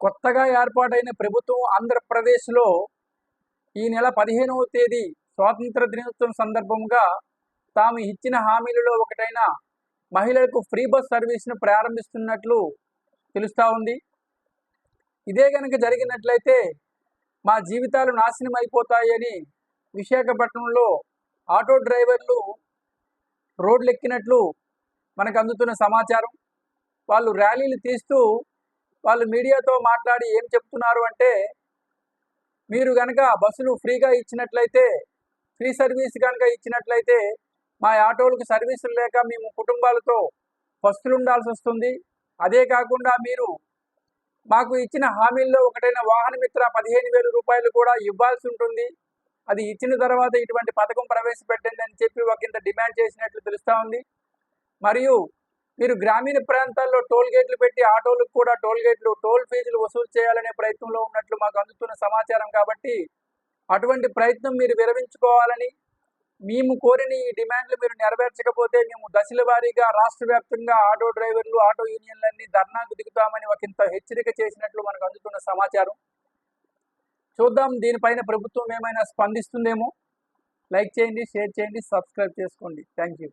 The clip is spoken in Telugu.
కొత్తగా ఏర్పాటైన ప్రభుత్వం ఆంధ్రప్రదేశ్లో ఈ నెల 15వ తేదీ స్వాతంత్ర దినోత్సవం సందర్భంగా తాము ఇచ్చిన హామీలలో ఒకటైన మహిళలకు ఫ్రీ బస్ సర్వీస్ను ప్రారంభిస్తున్నట్లు తెలుస్తూ ఉంది. ఇదే కనుక జరిగినట్లయితే మా జీవితాలు నాశనం అయిపోతాయని విశాఖపట్నంలో ఆటో డ్రైవర్లు రోడ్లెక్కినట్లు మనకు అందుతున్న సమాచారం. వాళ్ళు ర్యాలీలు తీస్తూ వాళ్ళు మీడియాతో మాట్లాడి ఏం చెప్తున్నారు అంటే, మీరు కనుక బస్సులు ఫ్రీగా ఇచ్చినట్లయితే, ఫ్రీ సర్వీస్ కనుక ఇచ్చినట్లయితే మా ఆటోలకు సర్వీసులు లేక మేము కుటుంబాలతో పస్తులు ఉండాల్సి వస్తుంది. అదే కాకుండా మీరు మాకు ఇచ్చిన హామీల్లో ఒకటైన వాహన మిత్ర 15,000 రూపాయలు కూడా ఇవ్వాల్సి ఉంటుంది. అది ఇచ్చిన తర్వాత ఇటువంటి పథకం ప్రవేశపెట్టండి అని చెప్పి ఒకంత డిమాండ్ చేసినట్లు తెలుస్తూ ఉంది. మరియు మీరు గ్రామీణ ప్రాంతాల్లో టోల్ గేట్లు పెట్టి ఆటోలకు కూడా టోల్ ఫీజులు వసూలు చేయాలనే ప్రయత్నంలో ఉన్నట్లు మాకు అందుతున్న సమాచారం. కాబట్టి అటువంటి ప్రయత్నం మీరు విరమించుకోవాలని, మేము కోరిన ఈ డిమాండ్లు మీరు నెరవేర్చకపోతే మేము దశల వారీగా రాష్ట్ర వ్యాప్తంగా ఆటో డ్రైవర్లు, ఆటో యూనియన్లన్నీ ధర్నాకు దిగుతామని ఒకంత హెచ్చరిక చేసినట్లు మనకు అందుతున్న సమాచారం. చూద్దాం దీనిపైన ప్రభుత్వం ఏమైనా స్పందిస్తుందేమో. లైక్ చేయండి, షేర్ చేయండి, సబ్స్క్రైబ్ చేసుకోండి. Thank you.